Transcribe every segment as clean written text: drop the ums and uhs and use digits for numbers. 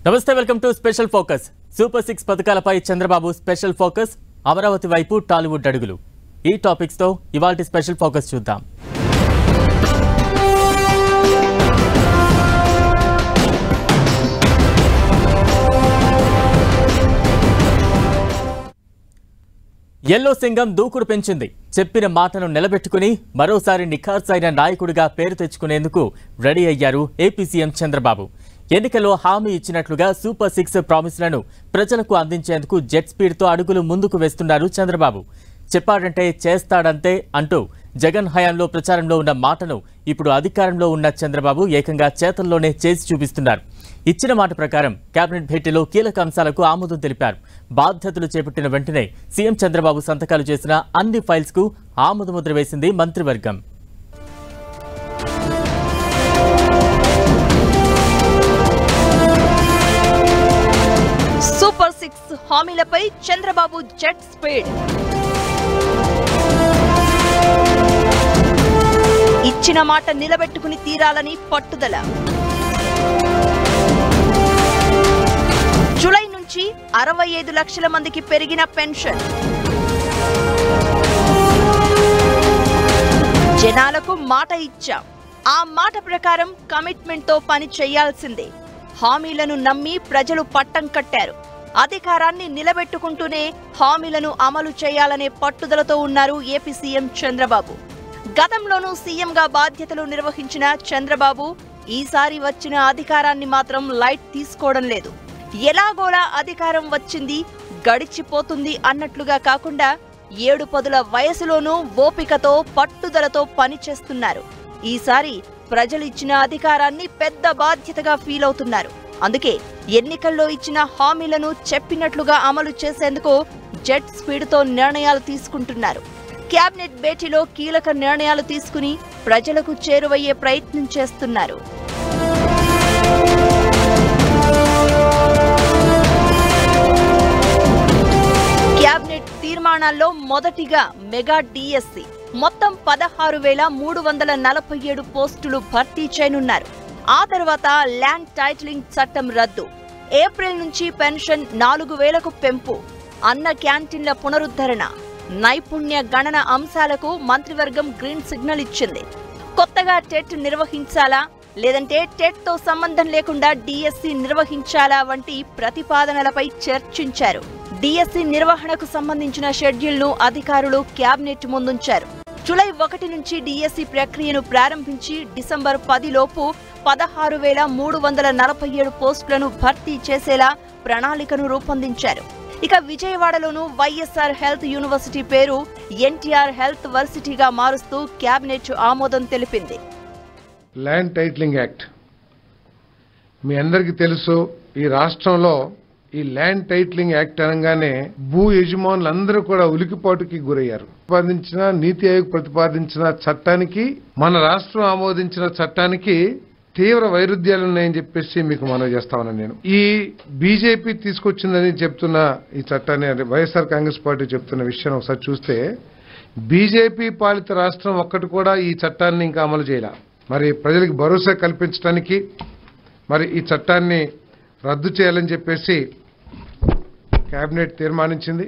నమస్తే welcome to special focus. Super 6 పథకాలపై Chandrababu special focus. Amaravati వైపు టాలీవుడ్ అడుగులు. ఈ టాపిక్స్ తో ఇవాల్టి స్పెషల్ ఫోకస్ చూద్దాం. ఎల్లో సింగం దూకుడు పెంచింది. చెప్పిన మాటను నిలబెట్టుకుని మరోసారి నిఖార్సైన నాయకుడిగా పేరు తెచ్చుకునేందుకు రెడీ అయ్యారు ఏపీ సీఎం చంద్రబాబు. ఎన్నికల్లో హామీ ఇచ్చినట్లుగా సూపర్ 6 ప్రామిస్లను ప్రజలకు అందించేందుకు జెట్ స్పీడ్తో అడుగులు ముందుకు వేస్తున్నారు చంద్రబాబు. చెప్పాడంటే చేస్తాడంతే అంటూ జగన్ హయాంలో ప్రచారంలో ఉన్న మాటను ఇప్పుడు అధికారంలో ఉన్న చంద్రబాబు ఏకంగా చేతల్లోనే చేసి చూపిస్తున్నారు. ఇచ్చిన మాట ప్రకారం కేబినెట్ భేటీలో కీలక అంశాలకు ఆమోదం తెలిపారు. బాధ్యతలు చేపట్టిన వెంటనే సీఎం చంద్రబాబు సంతకాలు చేసిన అన్ని ఫైల్స్ కు ఆమోదముద్ర వేసింది మంత్రివర్గం. సూపర్ 6 హామీలపై చంద్రబాబు జెట్ స్పీడ్. ఇచ్చిన మాట నిలబెట్టుకుని తీరాలని పట్టుదల. జూలై నుంచి 65 లక్షల మందికి పెరిగిన పెన్షన్. జనాలకు మాట ఇచ్చాం, ఆ మాట ప్రకారం కమిట్మెంట్ తో పని చేయాల్సిందే. హామీలను నమ్మి ప్రజలు పట్టం కట్టారు. అధికారాన్ని నిలబెట్టుకుంటూనే హామీలను అమలు చేయాలనే పట్టుదలతో ఉన్నారు ఏపీ సీఎం చంద్రబాబు. గతంలోనూ సీఎంగా బాధ్యతలు నిర్వహించిన చంద్రబాబు ఈసారి వచ్చిన అధికారాన్ని మాత్రం లైట్ తీసుకోవడం లేదు. ఎలాగోలా అధికారం వచ్చింది, గడిచిపోతుంది అన్నట్లుగా కాకుండా 7 పదుల వయసులోనూ ఓపికతో పట్టుదలతో పనిచేస్తున్నారు. ఈసారి ప్రజలిచ్చిన అధికారాన్ని పెద్ద బాధ్యతగా ఫీల్ అవుతున్నారు. అందుకే ఎన్నికల్లో ఇచ్చిన హామీలను చెప్పినట్లుగా అమలు చేసేందుకు జెట్ స్పీడ్తో నిర్ణయాలు తీసుకుంటున్నారు. కేబినెట్ భేటీలో కీలక నిర్ణయాలు తీసుకుని ప్రజలకు చేరువయ్యే ప్రయత్నం చేస్తున్నారు. కేబినెట్ తీర్మానాల్లో మొదటిగా మెగా డిఎస్సి మొత్తం 16,347 పోస్టులు భర్తీ చేయనున్నారు. ఆ తర్వాత ల్యాండ్ టైటిలింగ్ చట్టం రద్దు, ఏప్రిల్ నుంచి పెన్షన్ 4,000కు పెంపు, అన్న క్యాంటీన్ల పునరుద్ధరణ, నైపుణ్య గణన అంశాలకు మంత్రివర్గం గ్రీన్ సిగ్నల్ ఇచ్చింది. కొత్తగా టెట్ నిర్వహించాలా లేదంటే టెట్ తో సంబంధం లేకుండా డిఎస్సి నిర్వహించాలా వంటి ప్రతిపాదనలపై చర్చించారు. డిఎస్సి నిర్వహణకు సంబంధించిన షెడ్యూల్ ను అధికారులు కేబినెట్ ముందుంచారు. జూలై 1 నుంచి డిఎస్సి ప్రక్రియను ప్రారంభించి డిసెంబర్ 10 లోపు 16,347 పోస్టులను భర్తీ చేసేలా ప్రణాళికను రూపొందించారు. ఇక విజయవాడలోను వైఎస్ఆర్ హెల్త్ యూనివర్సిటీ పేరు ఎన్టీఆర్ హెల్త్ వర్సిటీగా మారుస్తూ కేబినెట్ ఆమోదం తెలిపింది. ల్యాండ్ టైటిలింగ్ యాక్ట్ మీ అందరికీ తెలుసు. ఈ రాష్ట్రంలో ఈ ల్యాండ్ టైటిలింగ్ యాక్ట్ అనగానే భూ యజమానులందరూ కూడా ఉలికిపాటుకి గురయ్యారు. ప్రతిపాదించిన నీతి ఆయోగ్ ప్రతిపాదించిన చట్టానికి, మన రాష్ట్రం ఆమోదించిన చట్టానికి తీవ్ర వైరుధ్యాలు ఉన్నాయని చెప్పేసి మీకు మనవి చేస్తా ఉన్నాను. నేను ఈ బీజేపీ తీసుకొచ్చిందని చెప్తున్న ఈ చట్టాన్ని, వైఎస్ఆర్ కాంగ్రెస్ పార్టీ చెప్తున్న విషయాన్ని ఒకసారి చూస్తే బీజేపీ పాలిత రాష్ట్రం ఒక్కటి కూడా ఈ చట్టాన్ని ఇంకా అమలు చేయాల. మరి ప్రజలకు భరోసా కల్పించడానికి మరి ఈ చట్టాన్ని రద్దు చేయాలని చెప్పేసి కేబినెట్ తీర్మానించింది.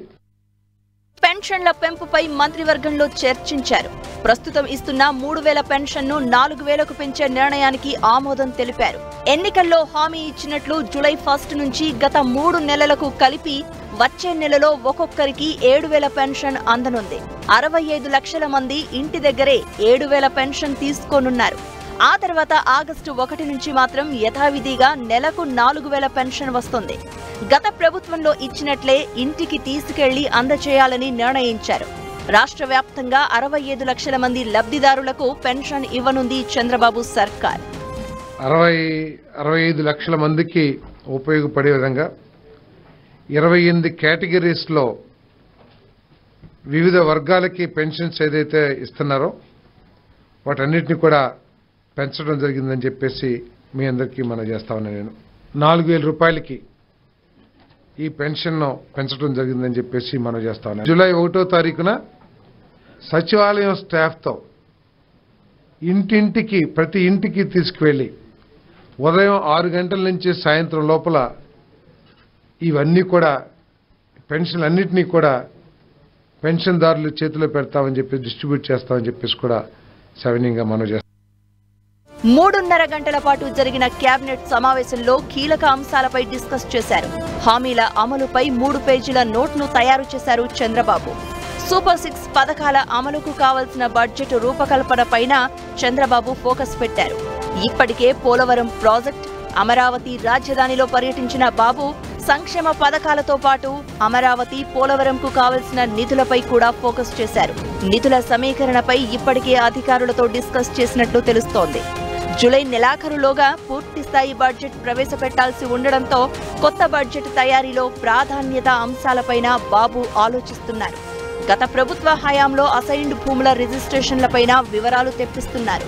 పెన్షన్ల పెంపుపై మంత్రివర్గంలో చర్చించారు. ప్రస్తుతం ఇస్తున్న 3,000 పెన్షన్ను 4,000కు పెంచే నిర్ణయానికి ఆమోదం తెలిపారు. ఎన్నికల్లో హామీ ఇచ్చినట్లు జూలై 1 నుంచి గత 3 నెలలకు కలిపి వచ్చే నెలలో ఒక్కొక్కరికి 7,000 పెన్షన్ అందనుంది. 65 లక్షల మంది ఇంటి దగ్గరే 7,000 పెన్షన్ తీసుకోనున్నారు. ఆ తర్వాత ఆగస్టు 1 నుంచి మాత్రం యథావిధిగా నెలకు 4,000 పెన్షన్ వస్తుంది. గత ప్రభుత్వంలో ఇచ్చినట్లే ఇంటికి తీసుకెళ్లి అందచేయాలని నిర్ణయించారు. రాష్ట్ర వ్యాప్తంగా 65 లక్షల మంది లబ్ధిదారులకు పెన్షన్ ఇవ్వనుంది చంద్రబాబు సర్కార్. 65 లక్షల మందికి ఉపయోగపడే విధంగా 28 కేటగిరీస్ లో వివిధ వర్గాలకి పెన్షన్స్ ఏదైతే ఇస్తున్నారో వాటన్నిటిని కూడా పెంచడం జరిగిందని చెప్పేసి మీ అందరికీ మనం చేస్తా ఉన్నాను. నేను 4,000 రూపాయలకి ఈ పెన్షన్ పెంచడం జరిగిందని చెప్పేసి మనం చేస్తా ఉన్నాను. జూలై 1వ తారీఖున సచివాలయం స్టాఫ్తో ఇంటింటికి, ప్రతి ఇంటికి తీసుకువెళ్లి ఉదయం 6 గంటల నుంచి సాయంత్రం లోపల ఇవన్నీ కూడా పెన్షన్ అన్నిటినీ కూడా పెన్షన్దారుల చేతిలో పెడతామని చెప్పి డిస్ట్రిబ్యూట్ చేస్తామని చెప్పేసి కూడా సవినీయంగా మనం చేస్తాం. 3.5 గంటల పాటు జరిగిన కేబినెట్ సమావేశంలో కీలక అంశాలపై డిస్కస్ చేశారు. హామీల అమలుపై 3 పేజీల నోట్ను తయారు చేశారు చంద్రబాబు. సూపర్ 6 పథకాల అమలుకు కావాల్సిన బడ్జెట్ రూపకల్పనపైన చంద్రబాబు ఫోకస్ పెట్టారు. ఇప్పటికే పోలవరం ప్రాజెక్ట్, అమరావతి రాజధానిలో పర్యటించిన బాబు సంక్షేమ పథకాలతో పాటు అమరావతి, పోలవరంకు కావలసిన నిధులపై కూడా ఫోకస్ చేశారు. నిధుల సమీకరణపై ఇప్పటికే అధికారులతో డిస్కస్ చేసినట్లు తెలుస్తోంది. జూలై నెలాఖరులోగా పూర్తిస్థాయి బడ్జెట్ ప్రవేశపెట్టాల్సి ఉండడంతో కొత్త బడ్జెట్ తయారీలో ప్రాధాన్యత అంశాలపైన బాబు ఆలోచిస్తున్నారు. గత ప్రభుత్వ హయాంలో అసైన్డ్ భూముల రిజిస్ట్రేషన్లపైన వివరాలు తెప్పిస్తున్నారు.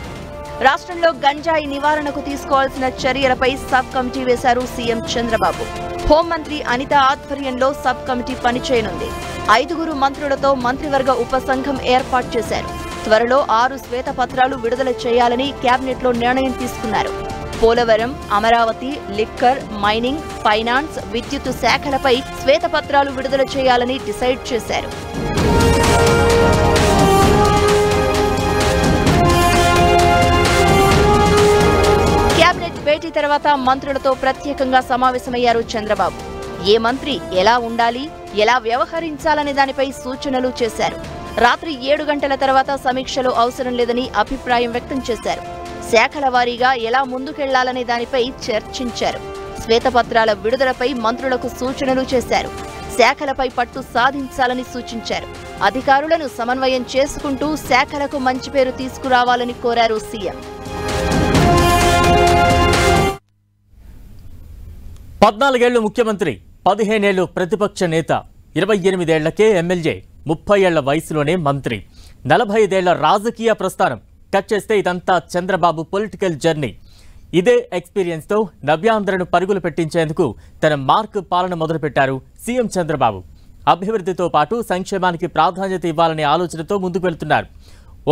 రాష్ట్రంలో గంజాయి నివారణకు తీసుకోవాల్సిన చర్యలపై సబ్ కమిటీ వేశారు సీఎం చంద్రబాబు. హోంమంత్రి అనిత ఆధ్వర్యంలో సబ్ కమిటీ పనిచేయనుంది. 5 మంత్రులతో మంత్రివర్గ ఉపసంఘం ఏర్పాటు చేశారు. త్వరలో 6 శ్వేతపత్రాలు విడుదల చేయాలని కేబినెట్లో నిర్ణయం తీసుకున్నారు. Polavaram, Amaravati, liquor, mining, finance, విద్యుత్ శాఖలపై శ్వేతపత్రాలు విడుదల చేయాలని డిసైడ్ చేశారు. కేబినెట్ భేటీ తర్వాత మంత్రులతో ప్రత్యేకంగా సమావేశమయ్యారు చంద్రబాబు. ఏ మంత్రి ఎలా ఉండాలి, ఎలా వ్యవహరించాలనే దానిపై సూచనలు చేశారు. రాత్రి 7 గంటల తర్వాత సమీక్షలు అవసరం లేదని అభిప్రాయం వ్యక్తం చేశారు. శాఖల వారీగా ఎలా ముందుకెళ్లాలనే దానిపై చర్చించారు. శ్వేతపత్రాల విడుదలపై మంత్రులకు సూచనలు చేశారు. శాఖలపై పట్టు సాధించాలని సూచించారు. అధికారులను సమన్వయం చేసుకుంటూ శాఖలకు మంచి పేరు తీసుకురావాలని కోరారు సీఎం. 14 ఏళ్లు ముఖ్యమంత్రి, 15 ఏళ్లు ప్రతిపక్ష నేత, 28 ఏళ్లకే ఎమ్మెల్యే, 30 ఏళ్ల వయసులోనే మంత్రి, 45 ఏళ్ల రాజకీయ ప్రస్థానం. కట్ చేస్తే ఇదంతా చంద్రబాబు పొలిటికల్ జర్నీ. ఇదే ఎక్స్పీరియన్స్తో నవ్యాంధ్రను పరుగులు పెట్టించేందుకు తన మార్క్ పాలన మొదలుపెట్టారు సీఎం చంద్రబాబు. అభివృద్ధితో పాటు సంక్షేమానికి ప్రాధాన్యత ఇవ్వాలనే ఆలోచనతో ముందుకు వెళ్తున్నారు.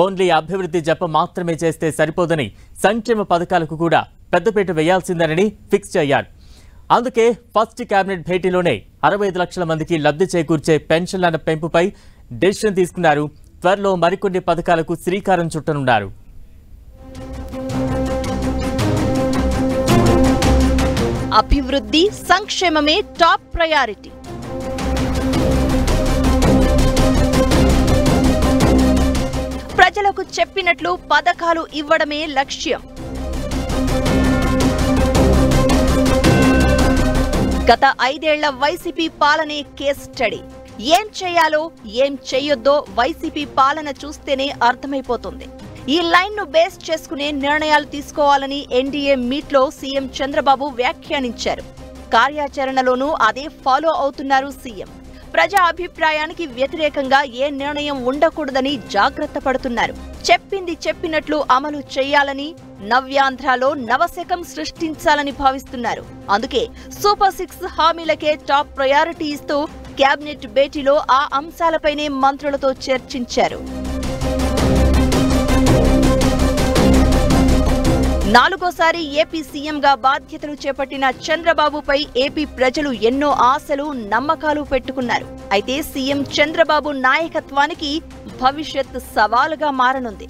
ఓన్లీ అభివృద్ధి జపం మాత్రమే చేస్తే సరిపోదని సంక్షేమ పథకాలకు కూడా పెద్దపీట వేయాల్సిందేనని ఫిక్స్ అయ్యారు. అందుకే ఫస్ట్ కేబినెట్ భేటీలోనే 65 లక్షల మందికి లబ్ధి చేకూర్చే పెన్షన్ల పెంపుపై డెసిషన్ తీసుకున్నారు. త్వరలో మరికొన్ని పథకాలకు శ్రీకారం చుట్టనున్నారు. అభివృద్ధి, సంక్షేమమే టాప్ ప్రయారిటీ. ప్రజలకు చెప్పినట్లు పథకాలు ఇవ్వడమే లక్ష్యం. గత 5 ఏళ్ల వైసీపీ పాలనే కేస్ స్టడీ. ఏం చేయాలో, ఏం చేయొద్దో వైసీపీ పాలన చూస్తేనే అర్థమైపోతుంది. ఈ లైన్ ను బేస్ చేసుకునే నిర్ణయాలు తీసుకోవాలని ఎన్డీఏ మీట్లో సీఎం చంద్రబాబు వ్యాఖ్యానించారు. కార్యాచరణలోనూ అదే ఫాలో అవుతున్నారు సీఎం. ప్రజా అభిప్రాయానికి వ్యతిరేకంగా ఏ నిర్ణయం ఉండకూడదని జాగ్రత్త పడుతున్నారు. చెప్పింది చెప్పినట్లు అమలు చేయాలని, నవ్యాంధ్రలో నవశకం సృష్టించాలని భావిస్తున్నారు. అందుకే సూపర్ 6 హామీలకే టాప్ ప్రయారిటీ ఇస్తూ కేబినెట్ భేటీలో ఆ అంశాలపైనే మంత్రులతో చర్చించారు. 4వ ఏపీ సీఎంగా బాధ్యతలు చేపట్టిన చంద్రబాబుపై ఏపీ ప్రజలు ఎన్నో ఆశలు, నమ్మకాలు పెట్టుకున్నారు. అయితే సీఎం చంద్రబాబు నాయకత్వానికి భవిష్యత్ సవాలుగా మారనుంది.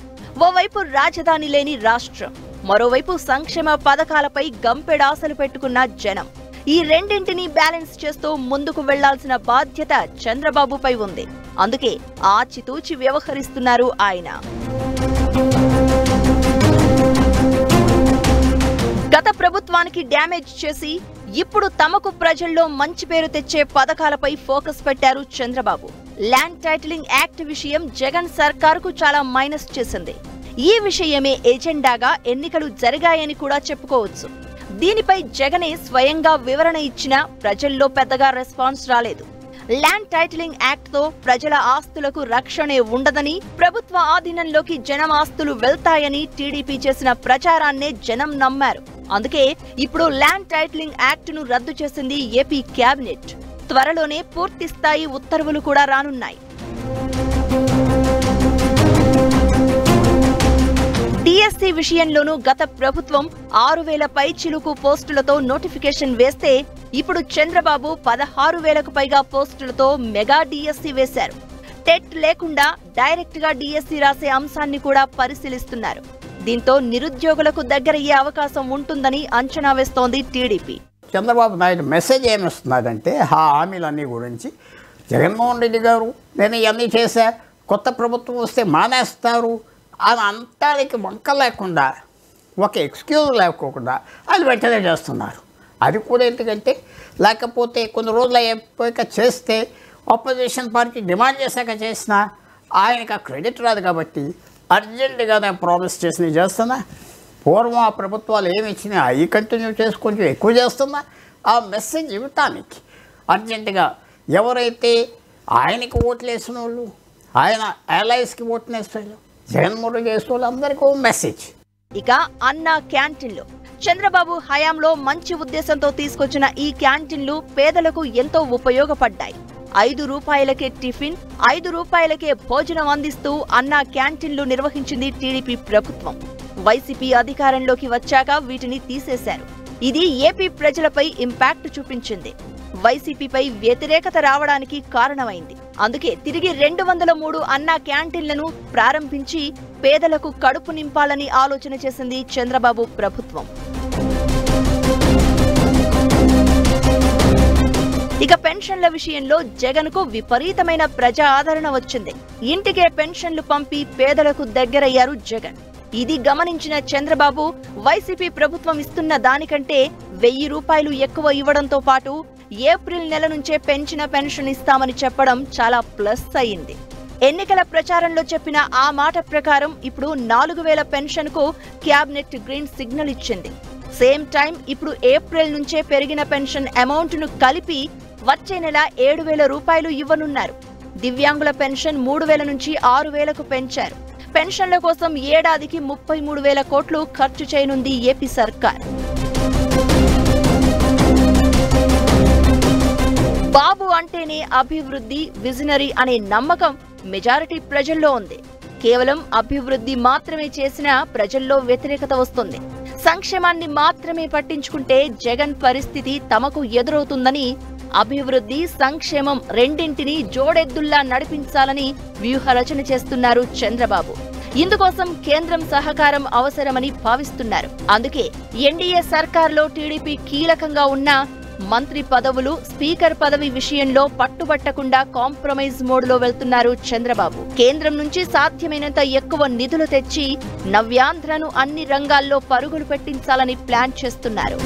ఓవైపు రాజధాని లేని రాష్ట్రం, మరోవైపు సంక్షేమ పథకాలపై గంపెడాశలు పెట్టుకున్న జనం. ఈ రెండింటినీ బ్యాలెన్స్ చేస్తూ ముందుకు వెళ్లాల్సిన బాధ్యత చంద్రబాబుపై ఉంది. అందుకే ఆచితూచి వ్యవహరిస్తున్నారు ఆయన. గత ప్రభుత్వానికి డ్యామేజ్ చేసి ఇప్పుడు తమకు ప్రజల్లో మంచి పేరు తెచ్చే పథకాలపై ఫోకస్ పెట్టారు చంద్రబాబు. ల్యాండ్ టైటిలింగ్ యాక్ట్ విషయం జగన్ సర్కారుకు చాలా మైనస్ చేసింది. ఈ విషయమే ఎజెండాగా ఎన్నికలు జరిగాయని కూడా చెప్పుకోవచ్చు. దీనిపై జగనే స్వయంగా వివరణ ఇచ్చినా ప్రజల్లో పెద్దగా రెస్పాన్స్ రాలేదు. ల్యాండ్ టైటిలింగ్ యాక్ట్ తో ప్రజల ఆస్తులకు రక్షణే ఉండదని, ప్రభుత్వ ఆధీనంలోకి జనం ఆస్తులు వెళ్తాయని టీడీపీ చేసిన ప్రచారాన్నే జనం నమ్మారు. అందుకే ఇప్పుడు ల్యాండ్ టైటిలింగ్ యాక్ట్ ను రద్దు చేసింది ఏపీ కేబినెట్. త్వరలోనే పూర్తి స్థాయి ఉత్తర్వులు కూడా రానున్నాయి. డిఎస్సి విషయంలోనూ గత ప్రభుత్వం 6,000 పైచిలుకు పోస్టులతో నోటిఫికేషన్ వేస్తే ఇప్పుడు చంద్రబాబు 16,000కు పైగా పోస్టులతో మెగా డిఎస్సి వేశారు. టెట్ లేకుండా డైరెక్ట్ గా డిఎస్సి రాసే అంశాన్ని కూడా పరిశీలిస్తున్నారు. దీంతో నిరుద్యోగులకు దగ్గరయ్యే అవకాశం ఉంటుందని అంచనా వేస్తోంది టీడీపీ. చంద్రబాబు నాయుడు మెసేజ్ ఏమిస్తున్నాడంటే ఆ హామీలన్నీ గురించి జగన్మోహన్ రెడ్డి గారు నేను ఇవన్నీ చేశా, కొత్త ప్రభుత్వం వస్తే మానేస్తారు అని అంతానికి వంక లేకుండా ఒక ఎక్స్క్యూజ్ లేకోకుండా అది వెంటనే చేస్తున్నారు. అది కూడా ఎందుకంటే లేకపోతే కొన్ని రోజులు అయిపోయాక చేస్తే ఆపోజిషన్ పార్టీ డిమాండ్ చేశాక చేసినా ఆయనకు ఆ క్రెడిట్ రాదు కాబట్టి అర్జెంటుగా నేను ప్రామిస్ చేసి చేస్తున్నా. పూర్వం ఆ ప్రభుత్వాలు ఏమి ఇచ్చినా అవి కంటిన్యూ చేసి కొంచెం ఎక్కువ చేస్తున్నా. ఆ మెసేజ్ ఇవ్వటానికి అర్జెంటుగా ఎవరైతే ఆయనకి ఓట్లు వేసిన వాళ్ళు, ఆయన alliesకి ఓట్లు వేస్తారు, జగన్మోహన్ రెడ్డి వేసిన వాళ్ళు అందరికీ మెసేజ్. ఇక అన్న క్యాంటీన్లు చంద్రబాబు హయాంలో మంచి ఉద్దేశంతో తీసుకొచ్చిన ఈ క్యాంటీన్లు పేదలకు ఎంతో ఉపయోగపడ్డాయి. 5 రూపాయలకే టిఫిన్, 5 రూపాయలకే భోజనం అందిస్తూ అన్న క్యాంటీన్లు నిర్వహించింది టీడీపీ ప్రభుత్వం. వైసీపీ అధికారంలోకి వచ్చాక వీటిని తీసేశారు. ఇది ఏపీ ప్రజలపై ఇంపాక్ట్ చూపించింది. వైసీపీపై వ్యతిరేకత రావడానికి కారణమైంది. అందుకే తిరిగి 203 అన్న క్యాంటీన్లను ప్రారంభించి పేదలకు కడుపు నింపాలని ఆలోచన చేసింది చంద్రబాబు ప్రభుత్వం. ఇక పెన్షన్ల విషయంలో జగన్ కు విపరీతమైన ప్రజా ఆదరణ వచ్చింది. ఇంటికే పెన్షన్లు పంపి పేదలకు దగ్గరయ్యారు జగన్. ఇది గమనించిన చంద్రబాబు వైసీపీ ప్రభుత్వం ఇస్తున్న దానికంటే 1000 రూపాయలు ఎక్కువ ఇవ్వడంతో పాటు ఏప్రిల్ నెల నుంచే పెంచిన పెన్షన్ ఇస్తామని చెప్పడం చాలా ప్లస్ అయింది. ఎన్నికల ప్రచారంలో చెప్పిన ఆ మాట ప్రకారం ఇప్పుడు 4,000 పెన్షన్ కు క్యాబినెట్ గ్రీన్ సిగ్నల్ ఇచ్చింది. సేమ్ టైం ఇప్పుడు ఏప్రిల్ నుంచే పెరిగిన పెన్షన్ అమౌంట్ ను కలిపి వచ్చే నెల 7,000 రూపాయలు ఇవ్వనున్నారు. దివ్యాంగుల పెన్షన్ 3,000 నుంచి 6,000కు పెంచారు. పెన్షన్ల కోసం ఏడాదికి 33,000 కోట్లు ఖర్చు చేయనుంది ఏపీ సర్కార్. బాబు అంటేనే అభివృద్ధి, విజనరీ అనే నమ్మకం మెజారిటీ ప్రజల్లో ఉంది. కేవలం అభివృద్ధి మాత్రమే చేసినా ప్రజల్లో వ్యతిరేకత వస్తుంది. సంక్షేమాన్ని మాత్రమే పట్టించుకుంటే జగన్ పరిస్థితి తమకు ఎదురవుతుందని, అభివృద్ధి, సంక్షేమం రెండింటినీ జోడెద్దుల్లా నడిపించాలని వ్యూహ రచన చేస్తున్నారు చంద్రబాబు. ఇందుకోసం కేంద్రం సహకారం అవసరమని భావిస్తున్నారు. అందుకే ఎన్డీఏ సర్కార్లో టీడీపీ కీలకంగా ఉన్న మంత్రి పదవులు, స్పీకర్ పదవి విషయంలో పట్టుబట్టకుండా కాంప్రమైజ్ మోడ్లో వెళ్తున్నారు చంద్రబాబు. కేంద్రం నుంచి సాధ్యమైనంత ఎక్కువ నిధులు తెచ్చి నవ్యాంధ్రను అన్ని రంగాల్లో పరుగులు పెట్టించాలని ప్లాన్ చేస్తున్నారు.